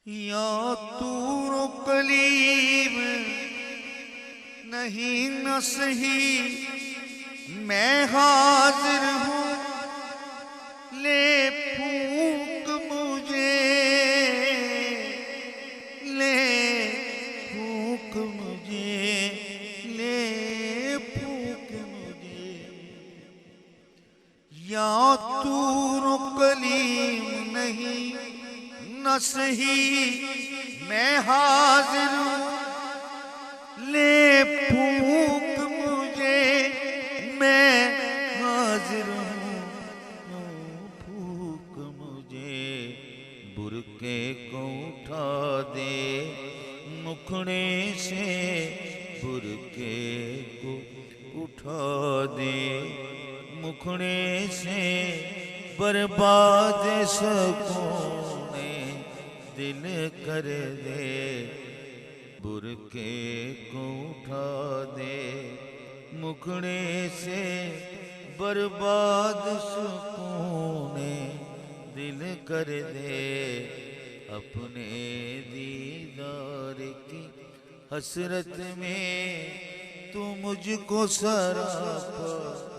या तू कलीम नहीं न सही, मैं हाजिर हूँ, ले फूंक मुझे, ले फूंक मुझे, ले फूंक मुझे। या तू कलीम नहीं न सही, मैं हाजिर हूँ, ले फूंक मुझे, मैं हाजिर हूँ, फूंक मुझे। बुरके को उठा दे मुखड़े से, बुरके को उठा दे मुखड़े से, बर्बाद सकूने दिल कर दे। बुरके को उठा दे मुखड़े से, बर्बाद सुकूने दिल कर दे। अपने दीदार की हसरत में तू मुझको सरापा